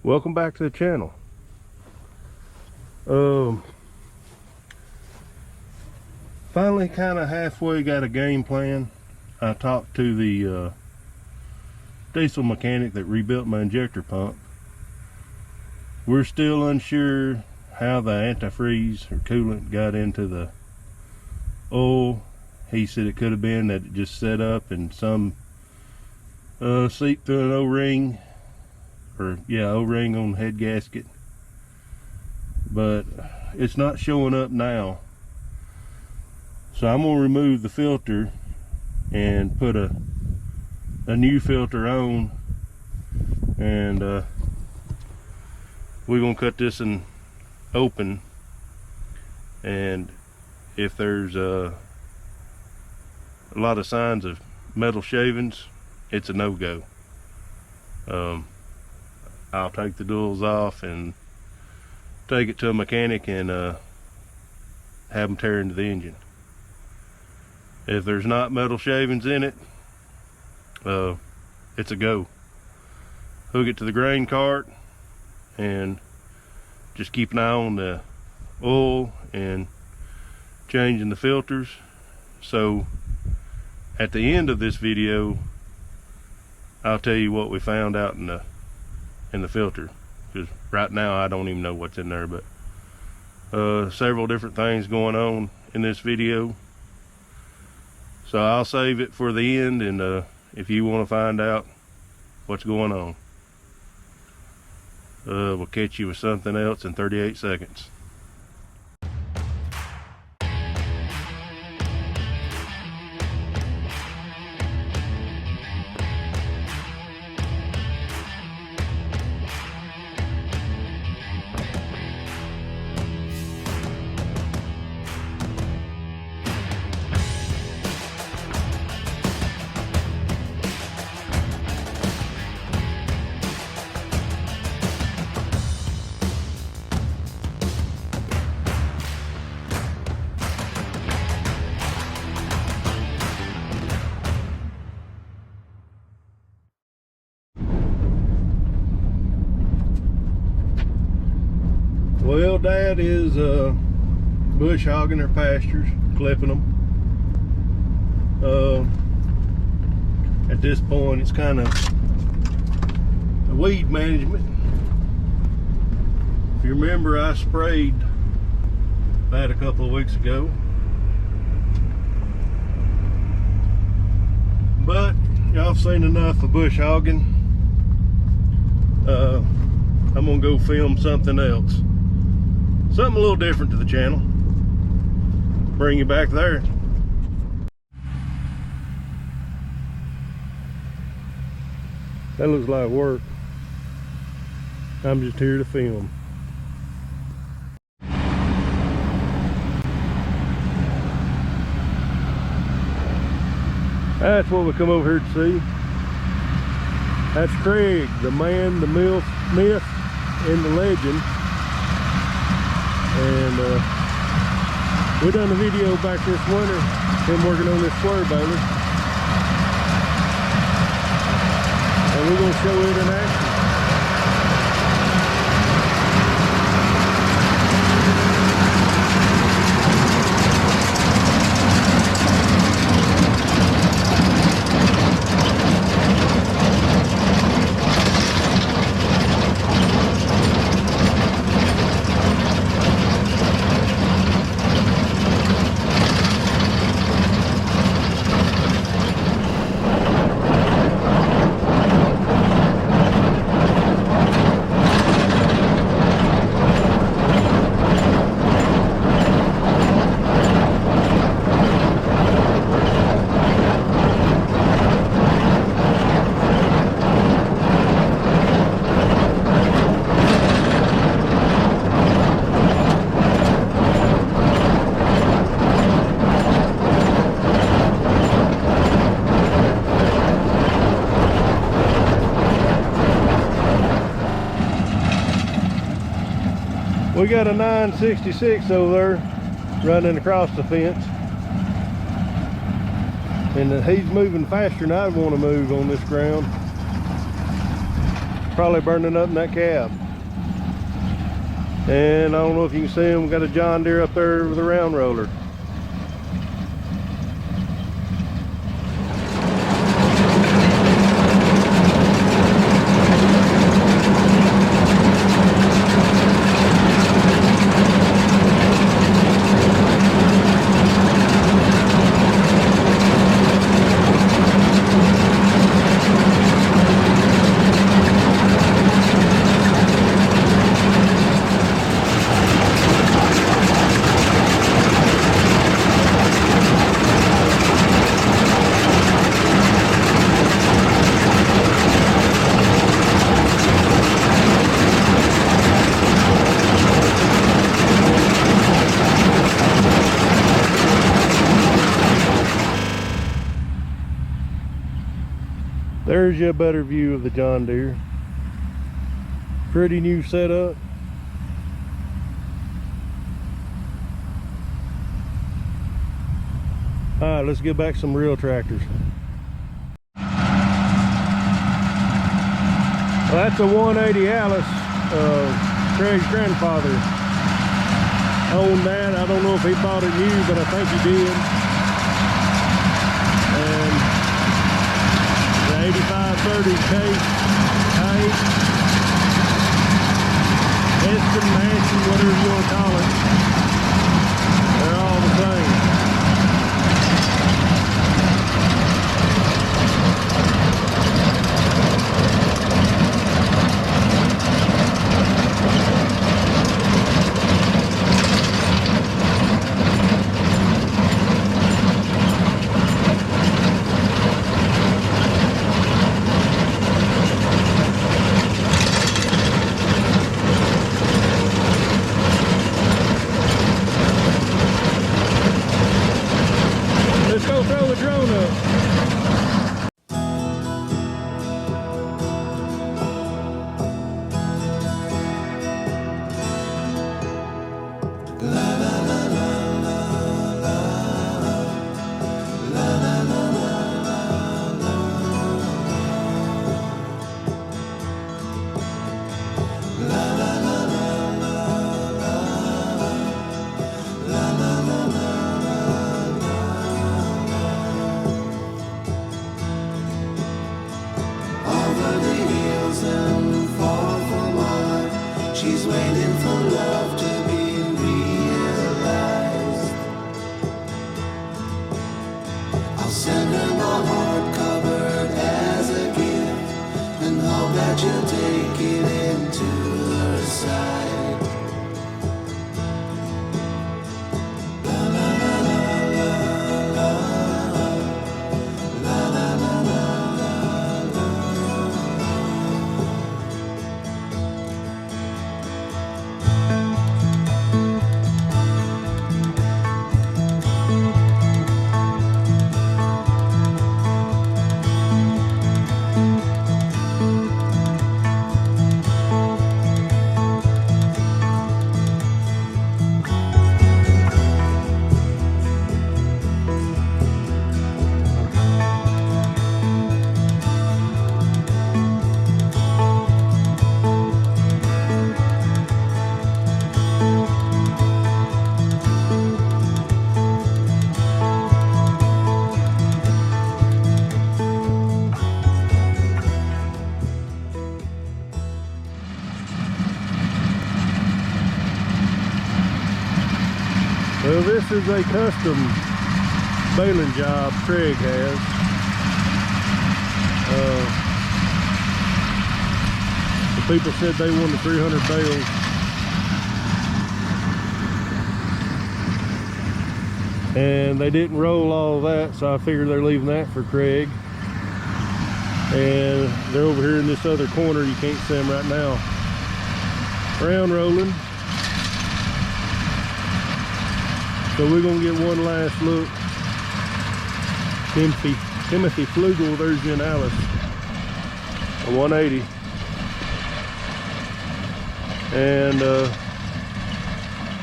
Welcome back to the channel. Finally kind of halfway got a game plan. I talked to the diesel mechanic that rebuilt my injector pump. We're still unsure how the antifreeze or coolant got into the oil. He said it could have been that it just set up and some seeped through an O-ring, or yeah, O-ring on the head gasket, but it's not showing up now. So I'm gonna remove the filter and put a new filter on, and we're gonna cut this one open, and if there's a lot of signs of metal shavings, it's a no-go. I'll take the duals off and take it to a mechanic and have them tear into the engine. If there's not metal shavings in it, it's a go. Hook it to the grain cart and just keep an eye on the oil and changing the filters. So at the end of this video, I'll tell you what we found out in the filter, because right now I don't even know what's in there. But several different things going on in this video, so I'll save it for the end. And if you want to find out what's going on, we'll catch you with something else in 38 seconds. Well, Dad is bush hogging their pastures, clipping them. At this point, it's kind of a weed management. If you remember, I sprayed that a couple of weeks ago. But y'all seen enough of bush hogging. I'm gonna go film something else. Something a little different to the channel. Bring you back there. That looks like work. I'm just here to film. That's what we come over here to see. That's Craig, the man, the myth, and the legend. And we done a video back this winter, him working on this square baler, and we're gonna show it in action. We got a 966 over there running across the fence, and he's moving faster than I'd want to move on this ground. Probably burning up in that cab. And I don't know if you can see him, we got a John Deere up there with a round roller. There's you a better view of the John Deere. Pretty new setup. Alright, let's get back some real tractors. Well, that's a 180 Allis. Craig's grandfather owned that. I don't know if he bought it new, but I think he did. And 8530 case height, Eston, Mansion, whatever you want to call it, they're all the same. She's waiting for love to be realized. I'll send her my heart covered as a gift, and hope that you'll take it into her side. La la la la la la la la la la. Well, this is a custom baling job Craig has. The people said they wanted 300 bales. And they didn't roll all of that, so I figured they're leaving that for Craig. And they're over here in this other corner, you can't see them right now. Round rolling. So we're gonna get one last look. Timothy Flugel, there's you in Allis. A 180. And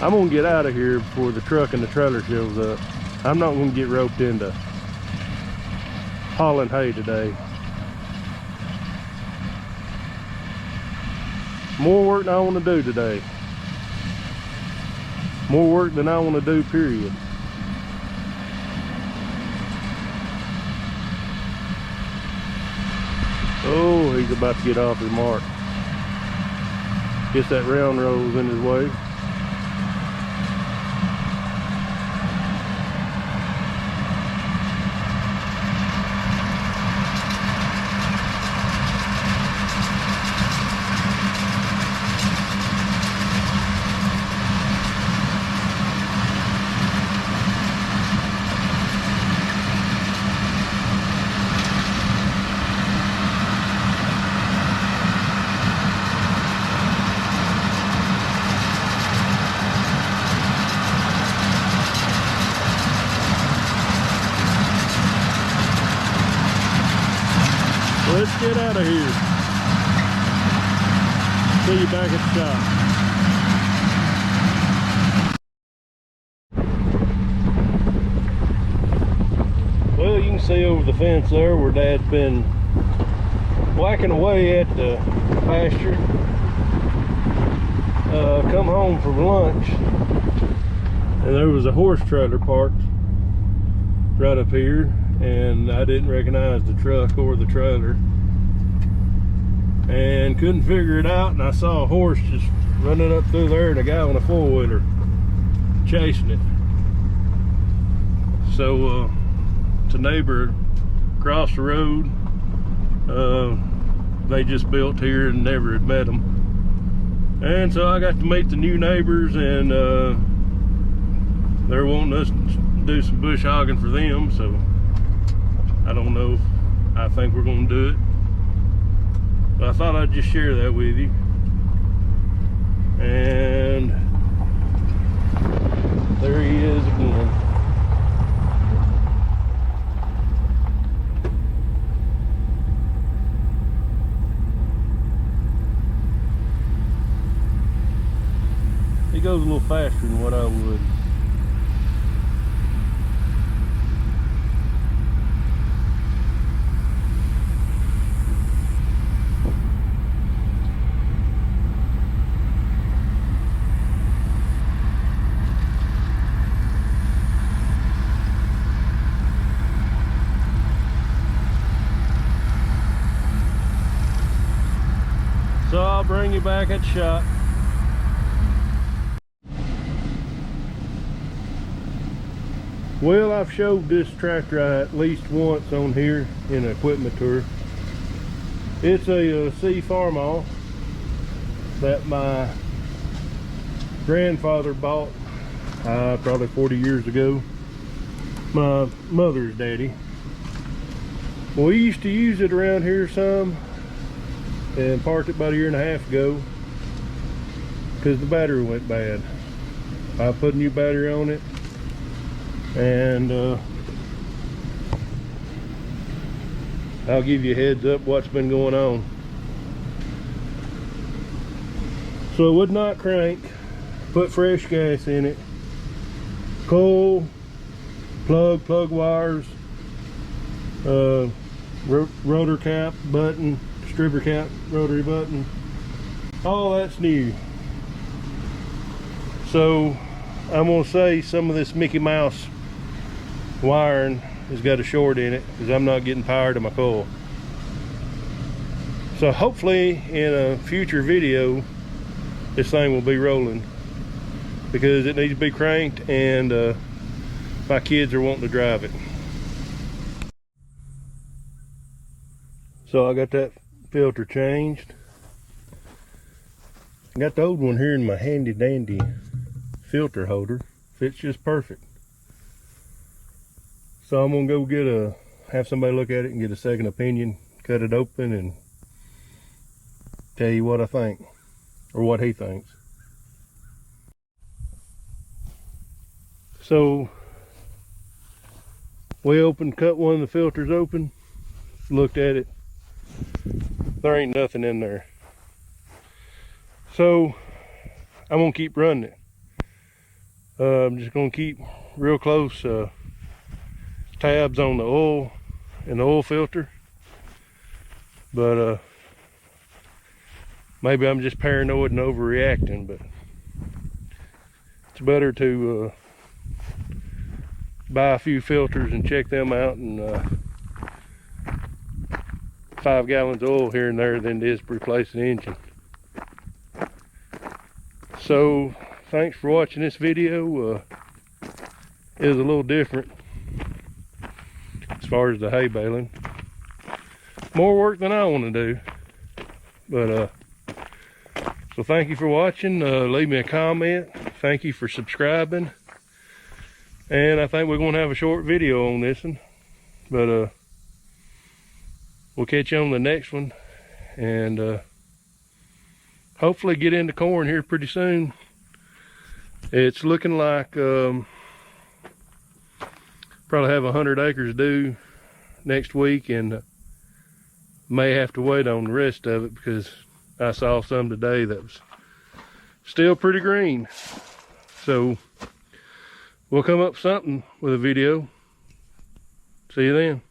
I'm gonna get out of here before the truck and the trailer shows up. I'm not gonna get roped into hauling hay today. More work than I want to do today. More work than I want to do, period. Oh, he's about to get off his mark. Guess that round roll's in his way. Let's get out of here. See you back at the shop. Well, you can see over the fence there where Dad's been whacking away at the pasture. Come home from lunch, and there was a horse trailer parked right up here, and I didn't recognize the truck or the trailer and couldn't figure it out, and I saw a horse just running up through there and a guy on a four-wheeler chasing it. So it's a neighbor across the road. They just built here and never had met them, and so I got to meet the new neighbors, and they're wanting us to do some bush hogging for them. So I don't know if I think we're going to do it, but I thought I'd just share that with you. And there he is again. He goes a little faster than what I would. So I'll bring you back at the shop. Well, I've showed this tractor at least once on here in an equipment tour. It's a C Farmall that my grandfather bought probably 40 years ago. My mother's daddy. Well, we used to use it around here some, and parked it about a year and a half ago because the battery went bad. I put a new battery on it, and I'll give you a heads up what's been going on. So it would not crank. Put fresh gas in it, coal, plug wires, rotor cap button, stripper cap, rotary button, all that's new. So I'm gonna say some of this Mickey Mouse wiring has got a short in it because I'm not getting power to my coil. So hopefully in a future video this thing will be rolling, because it needs to be cranked, and my kids are wanting to drive it. So I got that filter changed. I got the old one here in my handy dandy filter holder. Fits just perfect. So I'm gonna go have somebody look at it and get a second opinion, cut it open, and tell you what I think, or what he thinks. So we cut one of the filters open, looked at it. There ain't nothing in there. So I'm gonna keep running it. I'm just gonna keep real close tabs on the oil and the oil filter. But maybe I'm just paranoid and overreacting, but it's better to buy a few filters and check them out, and 5 gallons of oil here and there than it is to replace an engine. So thanks for watching this video. It was a little different as far as the hay baling. More work than I want to do, but so thank you for watching. Leave me a comment. Thank you for subscribing, and I think we're going to have a short video on this one, but we'll catch you on the next one, and hopefully get into corn here pretty soon. It's looking like probably have 100 acres due next week, and may have to wait on the rest of it because I saw some today that was still pretty green. So we'll come up with something with a video. See you then.